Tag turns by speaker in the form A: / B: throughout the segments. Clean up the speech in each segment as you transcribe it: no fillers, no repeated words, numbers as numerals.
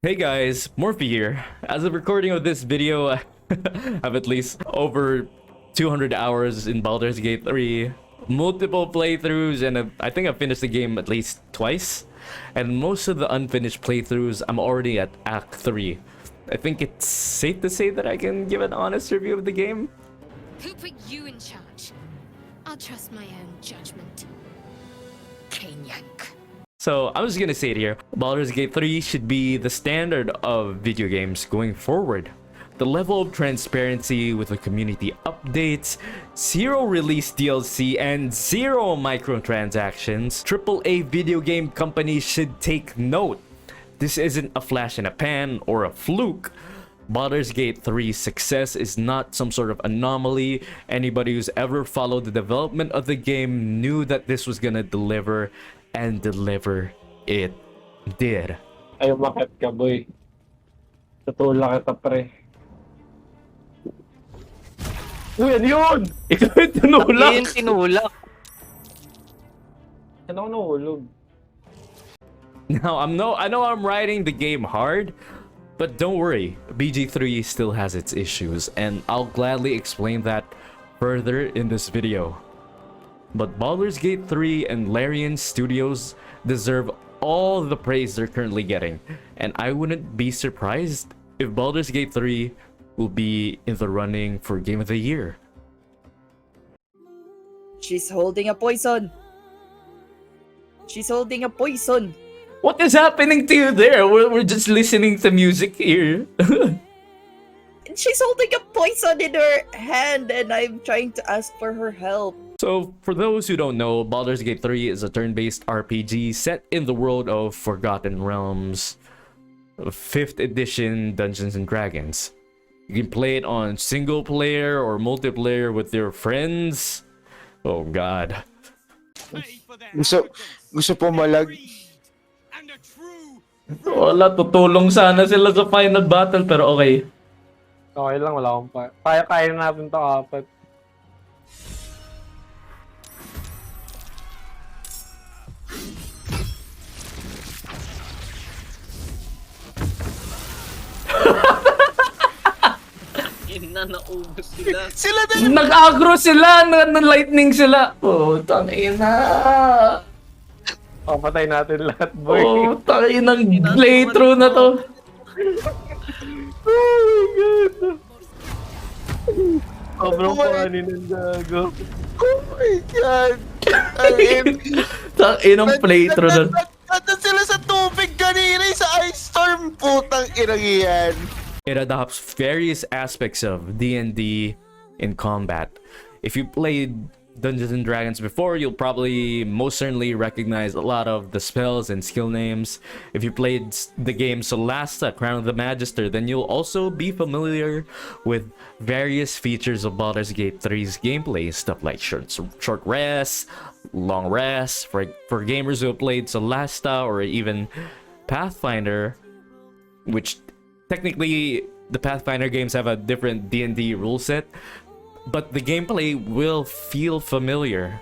A: Hey guys, Morphy here. As of recording of this video, I have at least over 200 hours in Baldur's Gate 3, multiple playthroughs, and I think I've finished the game at least twice. And most of the unfinished playthroughs, I'm already at Act 3. I think it's safe to say that I can give an honest review of the game.
B: Who put you in charge? I'll trust my own judgment. Kanyank.
A: So I'm just gonna say it here, Baldur's Gate 3 should be the standard of video games going forward. The level of transparency with the community updates, zero release DLC, and zero microtransactions, AAA video game companies should take note. This isn't a flash in a pan or a fluke. Baldur's Gate 3's success is not some sort of anomaly. Anybody who's ever followed the development of the game knew that this was gonna deliver, and deliver it did.
C: Ay, umakit ka, boy. Tutulak kita, pre. Uy, ano yun?
A: Ikaw yung tinulak!
D: Yung tinulak.
C: Ano ako nahulog?
A: Now, I know I'm writing the game hard, but don't worry, BG3 still has its issues, and I'll gladly explain that further in this video. But Baldur's Gate 3 and Larian Studios deserve all the praise they're currently getting, and I wouldn't be surprised if Baldur's Gate 3 will be in the running for Game of the Year.
E: She's holding a poison. She's holding a poison.
A: What is happening to you there? We're just listening to music here.
E: She's holding a poison in her hand and I'm trying to ask for her help.
A: So, for those who don't know, Baldur's Gate 3 is a turn-based RPG set in the world of Forgotten Realms, 5th edition Dungeons and Dragons. You can play it on single player or multiplayer with your friends. Oh god.
D: Gusto po malag.
A: Wala, tutulong sana sila sa final battle pero okay.
C: Okay lang, wala akong pa. Kaya natin to apat.
D: Naubos sila.
C: Sila na!
A: Nag-agro sila! Na-lightning sila! Oh, tangina!
C: Papatay natin lahat, boy.
A: Oh, tangina ng playthrough na to!
C: Oh my god! Sobrang funny ng gago. Oh my god!
A: Tangina ng playthrough na.
D: Nandun sila sa tubig kanina sa ice storm. Putang inang iyan.
A: It adopts various aspects of D&D in combat. If you played Dungeons and Dragons before, you'll probably most certainly recognize a lot of the spells and skill names. If you played the game Solasta, Crown of the Magister, then you'll also be familiar with various features of Baldur's Gate 3's gameplay, stuff like short rests, long rests. For gamers who have played Solasta or even Pathfinder, which technically the Pathfinder games have a different D&D rule set, but the gameplay will feel familiar.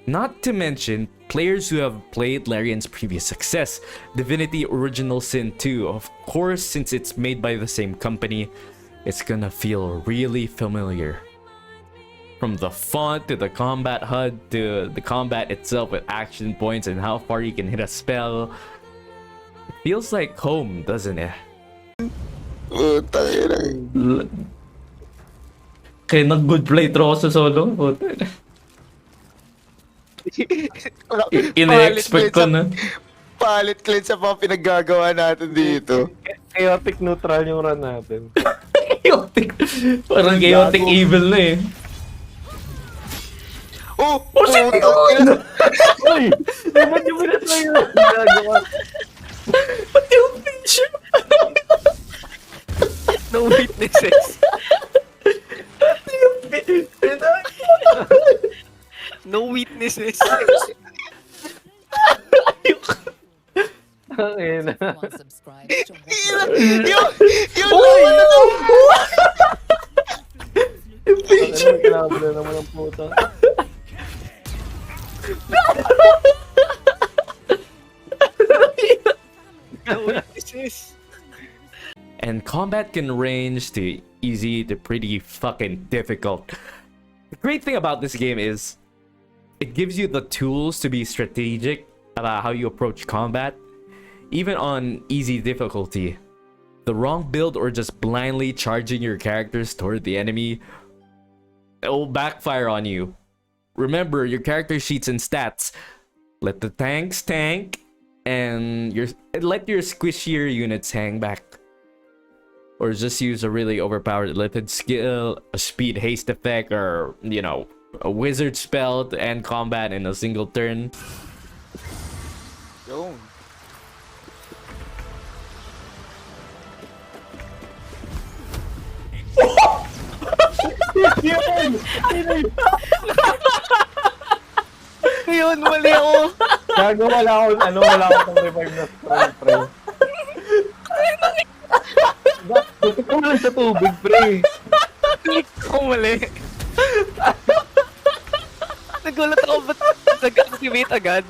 A: Not to mention, players who have played Larian's previous success, Divinity Original Sin 2, of course, since it's made by the same company, it's gonna feel really familiar. From the font to the combat HUD to the combat itself with action points and how far you can hit a spell, it feels like home, doesn't it?
D: Putang inang.
A: Kaya nag-good playthrough ako sa solo. Ina-expect ko na.
D: Palit cleanse sa mga pinaggagawa natin dito.
C: Chaotic neutral yung run natin.
A: Chaotic. Parang chaotic evil na eh.
D: Oh!
A: Oh shit!
C: Uy! Dapat yung minat lang yun. Gagawa.
A: Ba't yung picture?
D: No witnesses. No witnesses.
C: Ayun na.
D: Yung laman na to.
C: Ano, kinabla naman ang puta.
D: No witnesses. Sis.
A: And combat can range to easy to pretty fucking difficult. The great thing about this game is it gives you the tools to be strategic about how you approach combat, even on easy difficulty. The wrong build or just blindly charging your characters toward the enemy, it will backfire on you. Remember your character sheets and stats. Let the tanks tank, and let your squishier units hang back. Or just use a really overpowered lifted skill, a speed haste effect, or, you know, a wizard spell to end combat in a single turn.
D: Yun.
C: Yun, mali ako. Gago, wala akong revive na scroll, pre. Gusto ko lang sa tubig, pre.
F: Ako mali. Nagulat ako, ba't nag-activate agad?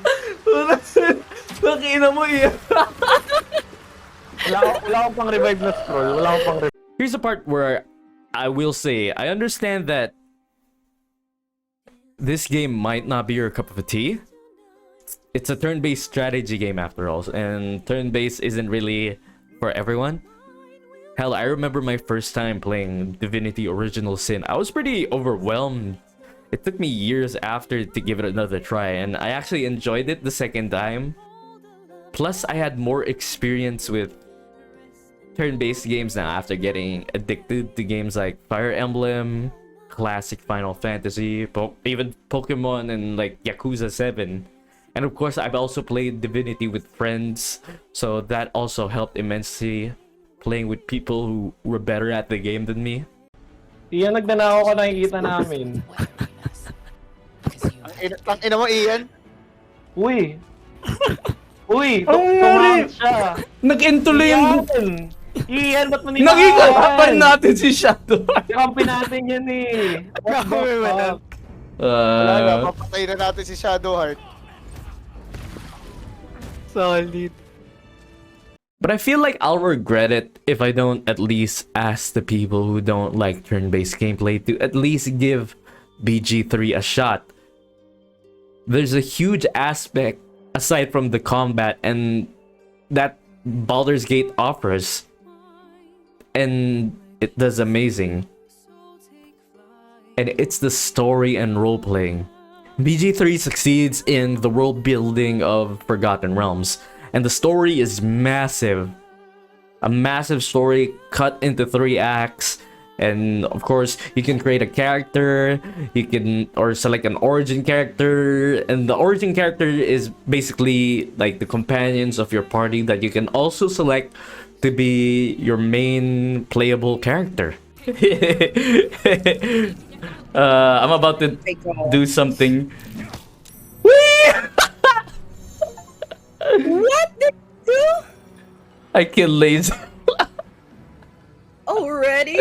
A: Nakina mo iya.
C: Wala akong pang revive na scroll. Wala akong pang revive.
A: Here's the part where I will say, I understand that this game might not be your cup of tea. It's a turn-based strategy game after all, and turn-based isn't really for everyone. Hell, I remember my first time playing Divinity Original Sin. I was pretty overwhelmed. It took me years after to give it another try, and I actually enjoyed it the second time. Plus, I had more experience with turn-based games now after getting addicted to games like Fire Emblem, classic Final Fantasy, even Pokemon, and like Yakuza 7. And of course, I've also played Divinity with friends, so that also helped immensely, playing with people who were better at the game than me.
C: Iyan, nagnanakaw ko nakikita namin.
D: Ang ina mo, Ian.
C: Uy! Uy! Tumawag siya!
A: Nag-entuloy yung...
C: Iyan, ba't mo
A: Naging harapan natin si Shadow!
C: Kampi natin yan eh!
D: Wala na, papatay na natin si Shadowheart.
F: Solid.
A: But I feel like I'll regret it if I don't at least ask the people who don't like turn-based gameplay to at least give BG3 a shot. There's a huge aspect aside from the combat and that Baldur's Gate offers, and it does amazing. And it's the story and role-playing. BG3 succeeds in the world building of Forgotten Realms, and the story is massive. A massive story cut into 3 acts, and of course you can create a character, or select an origin character, and the origin character is basically like the companions of your party that you can also select to be your main playable character. I'm about to do something.
E: What did you do?
A: I killed Lae'zel.
E: Already?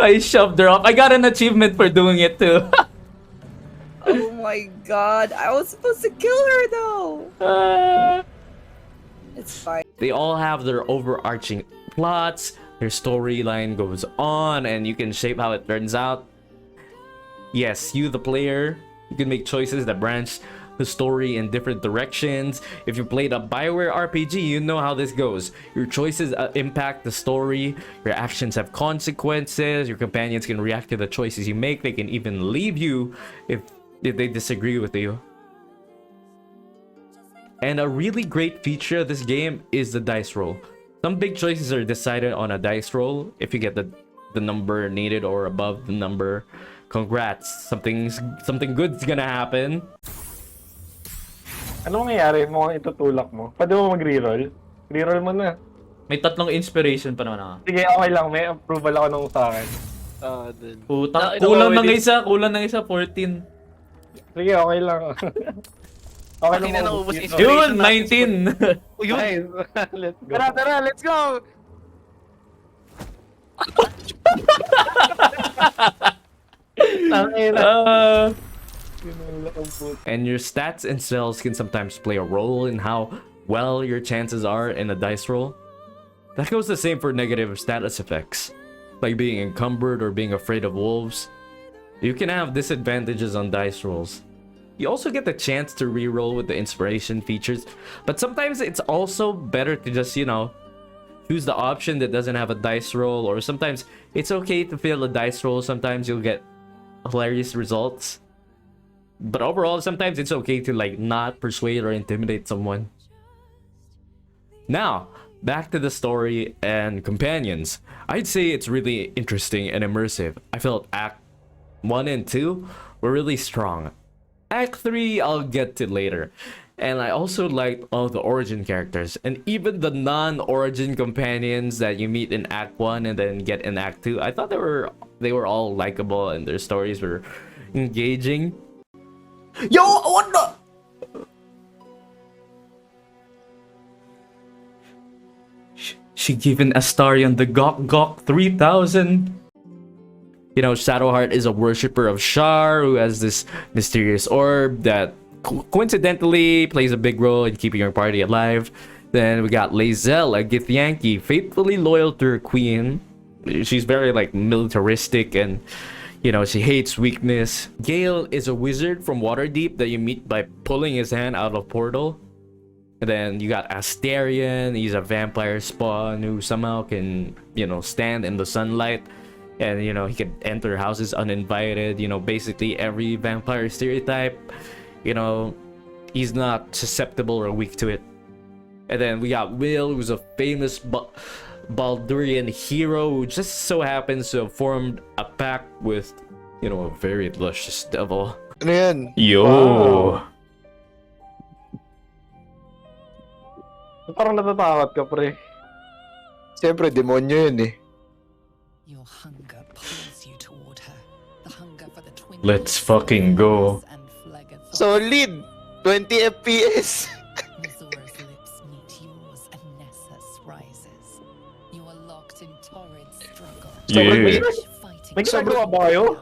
A: I shoved her off. I got an achievement for doing it too.
E: Oh my god, I was supposed to kill her though. It's fine.
A: They all have their overarching plots, their storyline goes on, and you can shape how it turns out. Yes, you the player, you can make choices that branch the story in different directions. If you played a BioWare RPG, you know how this goes. Your choices impact the story, your actions have consequences, your companions can react to the choices you make, they can even leave you if they disagree with you. And a really great feature of this game is the dice roll. Some big choices are decided on a dice roll. If you get the number needed or above the number, congrats, something good's gonna happen.
C: Ano mangyayari mo itutulak mo? Pwede mo mag-reroll? Reroll mo na.
A: May 3 inspiration pa naman ako.
C: Sige, okay lang. May approval ako nung sa akin.
F: Dun.
A: Putang, kulang ng isa, 14.
C: Sige, okay lang. Okay
F: Kanina
C: lang.
F: naubos
C: Dito.
F: inspiration.
A: Yun, 19!
C: Nice. Let's go.
F: Tara, let's go!
C: Tangina.
A: And your stats and spells can sometimes play a role in how well your chances are in a dice roll. That goes the same for negative status effects, like being encumbered or being afraid of wolves. You can have disadvantages on dice rolls. You also get the chance to reroll with the inspiration features, but sometimes it's also better to just, choose the option that doesn't have a dice roll, or sometimes it's okay to fail a dice roll. Sometimes you'll get hilarious results. But overall, sometimes it's okay to not persuade or intimidate someone. Now, back to the story and companions. I'd say it's really interesting and immersive. I felt Act 1 and 2 were really strong. Act 3 I'll get to later. And I also liked all the origin characters, and even the non-origin companions that you meet in Act 1 and then get in Act 2. I thought they were all likable and their stories were engaging. Yo, what the? She given Astarion the Gok 3000. Shadowheart is a worshipper of Shar who has this mysterious orb that coincidentally plays a big role in keeping your party alive. Then we got Lae'zel, a Githyanki, faithfully loyal to her queen. She's very militaristic and she hates weakness. Gale is a wizard from Waterdeep that you meet by pulling his hand out of portal. And then you got Astarion. He's a vampire spawn who somehow can, stand in the sunlight. And, he can enter houses uninvited. Basically every vampire stereotype. He's not susceptible or weak to it. And then we got Will, who's a famous Baldurian hero who just so happens to have formed a pact with, a very luscious devil.
D: Ano yan?
A: Yo!
C: Wow. Parang natatakot ka, pre.
D: Siyempre, demonyo yun eh.
G: Your hunger pulls you toward her. The hunger for the twin.
A: Let's fucking go.
D: Solid! 20 FPS!
G: Mizora's lips meet yours and Nessus rises. You are locked in torrid struggle.
A: Yeah.
C: May ginagawa ba kayo?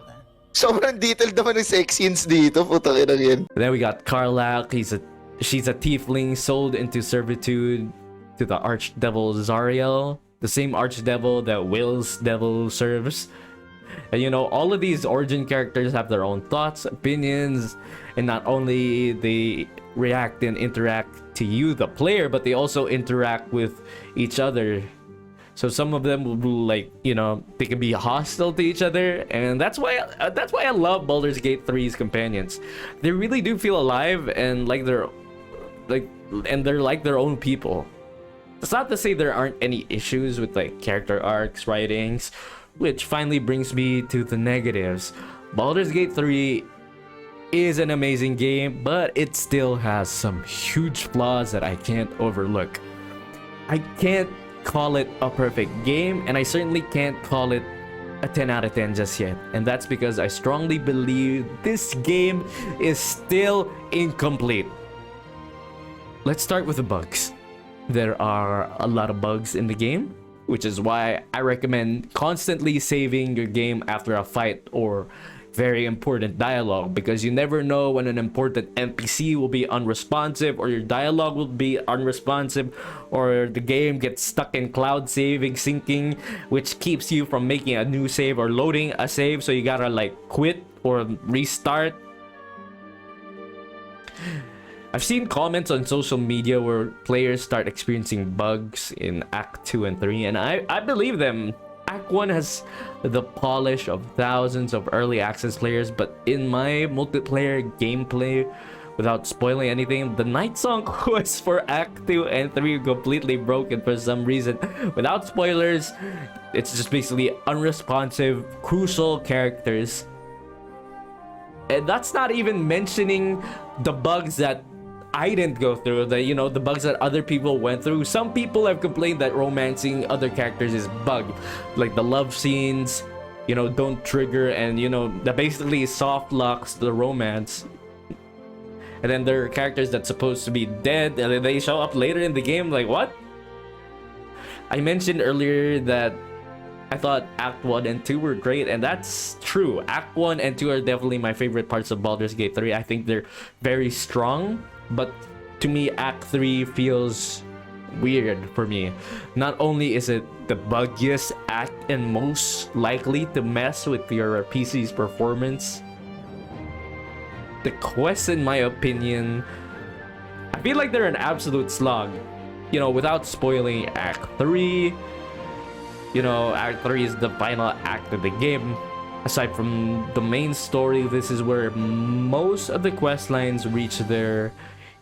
D: Sobrang detailed naman ng sex scenes dito. Putang ina yan.
A: Then we got Karlach. She's a tiefling sold into servitude to the archdevil Zariel, the same archdevil that Will's devil serves. And all of these origin characters have their own thoughts, opinions, and not only they react and interact to you, the player, but they also interact with each other. So some of them will be they can be hostile to each other, and that's why I love Baldur's Gate 3's companions. They really do feel alive and they're like their own people. It's not to say there aren't any issues with character arcs, writings, which finally brings me to the negatives. Baldur's Gate 3 is an amazing game, but it still has some huge flaws that I can't overlook. I can't call it a perfect game, and I certainly can't call it a 10 out of 10 just yet. And that's because I strongly believe this game is still incomplete. Let's start with the bugs. There are a lot of bugs in the game, which is why I recommend constantly saving your game after a fight or very important dialogue, because you never know when an important NPC will be unresponsive, or your dialogue will be unresponsive, or the game gets stuck in cloud saving syncing, which keeps you from making a new save or loading a save, so you gotta quit or restart. I've seen comments on social media where players start experiencing bugs in Act 2 and 3, and I believe them. Act 1 has the polish of thousands of early access players, but in my multiplayer gameplay, without spoiling anything, the Night Song quest for Act 2 and 3 completely broken for some reason. Without spoilers, it's just basically unresponsive, crucial characters. And that's not even mentioning the bugs that I didn't go through, the bugs that other people went through. Some people have complained that romancing other characters is bugged, like the love scenes, don't trigger, and that basically soft locks the romance. And then there are characters that's supposed to be dead, and then they show up later in the game. What? I mentioned earlier that I thought Act 1 and 2 were great, and that's true. Act 1 and 2 are definitely my favorite parts of Baldur's Gate 3. I think they're very strong, but to me, Act 3 feels weird for me. Not only is it the buggiest act and most likely to mess with your PC's performance, the quests, in my opinion, I feel like they're an absolute slog. You know, without spoiling Act 3, you know, Act 3 is the final act of the game. Aside from the main story, this is where most of the quest lines reach their,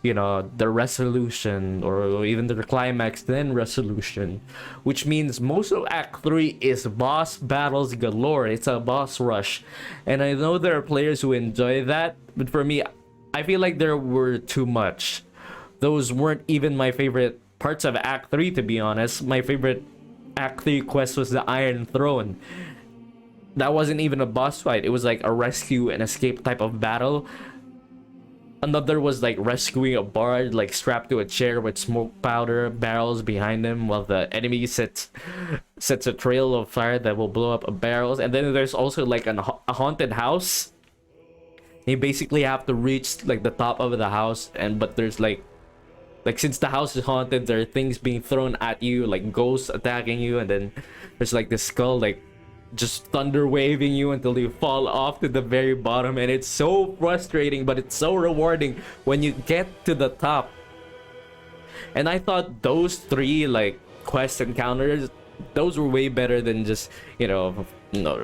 A: you know, the resolution, or even the climax, then resolution, which means most of Act 3 is boss battles galore. It's a boss rush, and I know there are players who enjoy that, but for me, I feel like there were too much. Those weren't even my favorite parts of Act 3, to be honest. My favorite Act 3 quest was the Iron Throne. That wasn't even a boss fight. It was like a rescue and escape type of battle. Another was like rescuing a bard, like strapped to a chair with smoke powder barrels behind him, while the enemy sets a trail of fire that will blow up barrels. And then there's also like a haunted house. You basically have to reach like the top of the house, but there's like since the house is haunted, there are things being thrown at you, like ghosts attacking you, and then there's like this skull like just thunder waving you until you fall off to the very bottom. And it's so frustrating, but it's so rewarding when you get to the top. And I thought those three like quest encounters, those were way better than just, you know,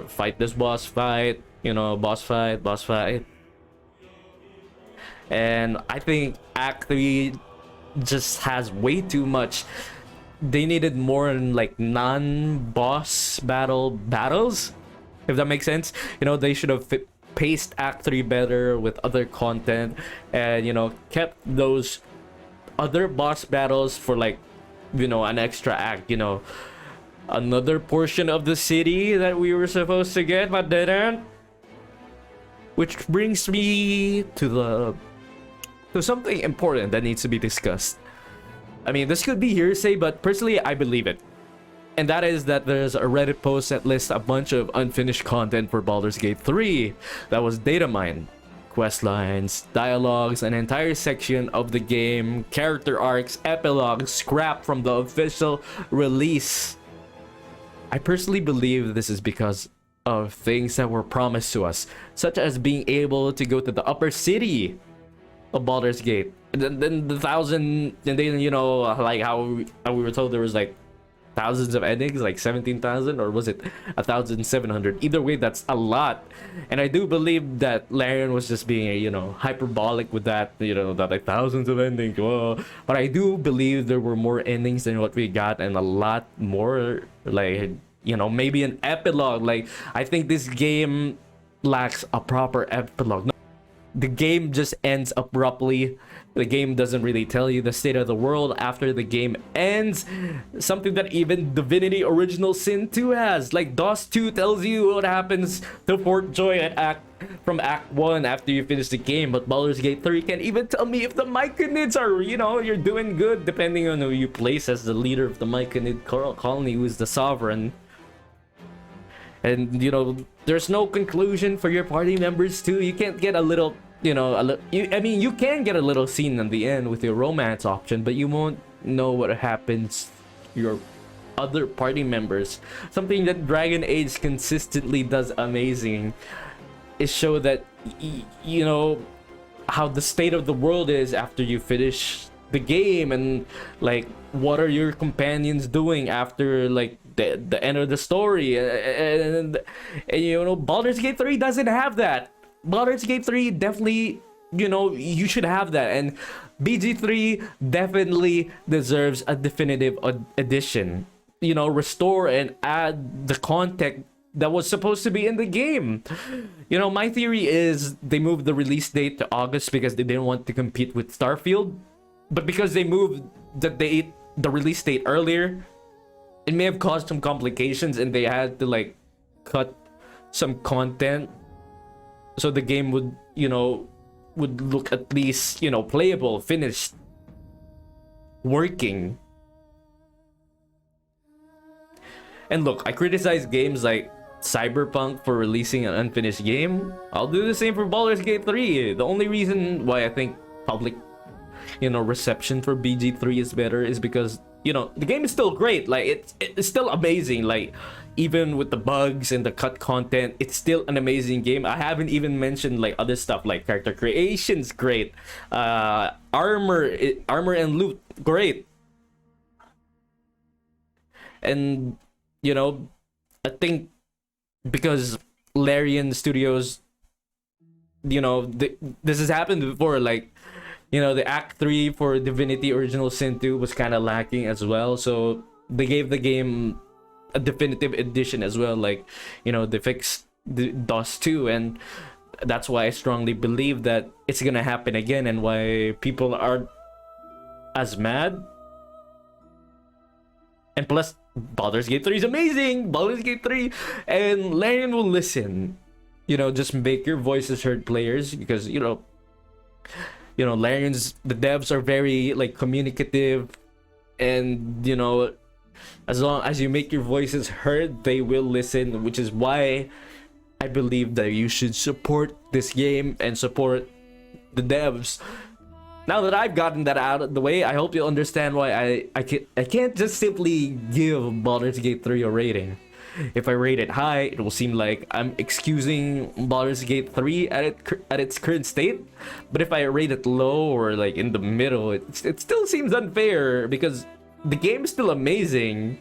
A: fight this boss fight, you know, boss fight. And I think Act 3 just has way too much. They needed more like non-boss battles, if that makes sense. You know, they should have paced Act 3 better with other content, and, you know, kept those other boss battles for like, you know, an extra act, you know, another portion of the city that we were supposed to get but didn't. Which brings me to something important that needs to be discussed. I mean, this could be hearsay, but personally, I believe it. And that is that there's a Reddit post that lists a bunch of unfinished content for Baldur's Gate 3 that was data mined. Quest lines, dialogues, an entire section of the game, character arcs, epilogues scrapped from the official release. I personally believe this is because of things that were promised to us, such as being able to go to the upper city of Baldur's Gate, and then the thousand, and then, you know, like how we were told there was like thousands of endings, like 17,000, or was it 1,700? Either way, that's a lot. And I do believe that Larian was just being, you know, hyperbolic with that, you know, that like thousands of endings. Whoa. But I do believe there were more endings than what we got, and a lot more, like, you know, maybe an epilogue. Like, I think this game lacks a proper epilogue. The game just ends abruptly. The game doesn't really tell you the state of the world after the game ends. Something that even Divinity Original Sin 2 has. Like, DOS 2 tells you what happens to Fort Joy from Act 1 after you finish the game. But Baldur's Gate 3 can't even tell me if the Myconids are, you know, you're doing good, depending on who you place as the leader of the Myconid colony, who is the sovereign. And, you know, there's no conclusion for your party members too. You can't get a little, you know, I mean, you can get a little scene in the end with your romance option, but you won't know what happens to your other party members. Something that Dragon Age consistently does amazing is show that, you know, how the state of the world is after you finish the game, and like, what are your companions doing after like the end of the story, and you know, Baldur's Gate 3 doesn't have that. Baldur's Gate 3 definitely, you know, you should have that, and BG3 definitely deserves a definitive edition. You know, restore and add the content that was supposed to be in the game. You know, my theory is they moved the release date to August because they didn't want to compete with Starfield, but because they moved the release date earlier, it may have caused some complications, and they had to like cut some content so the game would, you know, would look at least, you know, playable, finished, working. And look, I criticize games like Cyberpunk for releasing an unfinished game. I'll do the same for Baldur's Gate 3. The only reason why I think public, reception for BG3 is better is because, the game is still great. Like, it's still amazing. Like, even with the bugs and the cut content, it's still an amazing game. I haven't even mentioned like other stuff like character creation's great, armor and loot great, and I think because Larian Studios, this has happened before. Like, the Act 3 for Divinity Original Sin 2 was kind of lacking as well, so they gave the game a definitive edition as well. Like, they fixed the DOS 2, and that's why I strongly believe that it's gonna happen again, and why people aren't as mad. And plus, Baldur's Gate 3 is amazing. Baldur's Gate 3, and Larian will listen. Just make your voices heard, players, because Larian's, the devs are very like communicative, and as long as you make your voices heard, they will listen, which is why I believe that you should support this game and support the devs. Now that I've gotten that out of the way, I hope you'll understand why I can't just simply give Baldur's Gate 3 a rating. If I rate it high, it will seem like I'm excusing Baldur's Gate 3 at its current state. But if I rate it low or like in the middle, it still seems unfair, because the game is still amazing.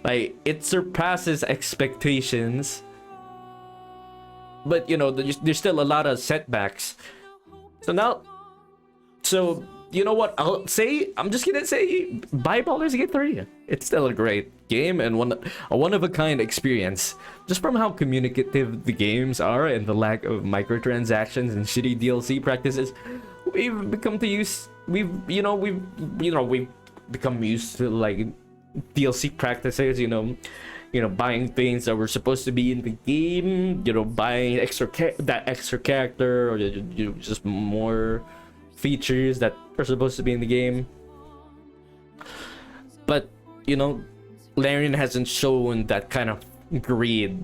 A: Like, it surpasses expectations, but there's still a lot of setbacks. So you know what I'm just gonna say, buy Baldur's Gate 3. It's still a great game and a one-of-a-kind experience, just from how communicative the games are and the lack of microtransactions and shitty DLC practices. We've become used to like DLC practices, buying things that were supposed to be in the game, buying that extra character, or just more features that are supposed to be in the game. But Larian hasn't shown that kind of greed,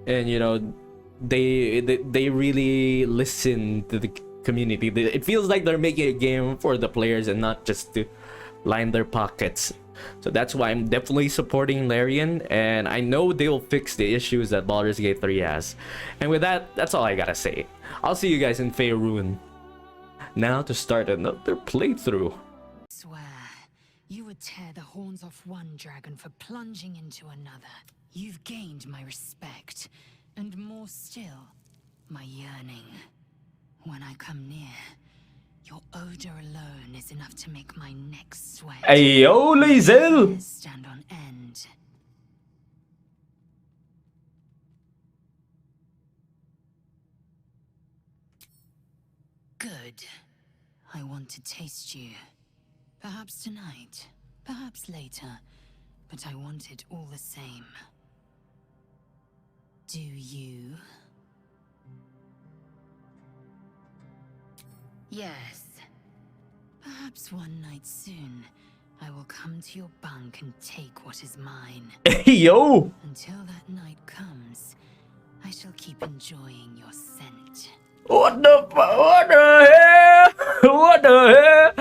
A: and they really listen to the community. It feels like they're making a game for the players and not just to line their pockets. So that's why I'm definitely supporting Larian, and I know they'll fix the issues that Baldur's Gate 3 has. And with that, that's all I gotta say. I'll see you guys in Faerun. Now to start another playthrough.
G: Swear, you would tear the horns off one dragon for plunging into another. You've gained my respect, and more still, my yearning. When I come near, your odor alone is enough to make my neck sweat.
A: Ayo, Lae'zel!
G: Stand on end. Good. I want to taste you. Perhaps tonight, perhaps later, but I want it all the same. Do you? Yes. Perhaps one night soon, I will come to your bunk and take what is mine.
A: Yo!
G: Until that night comes, I shall keep enjoying your scent.
A: What the hell? What the hell?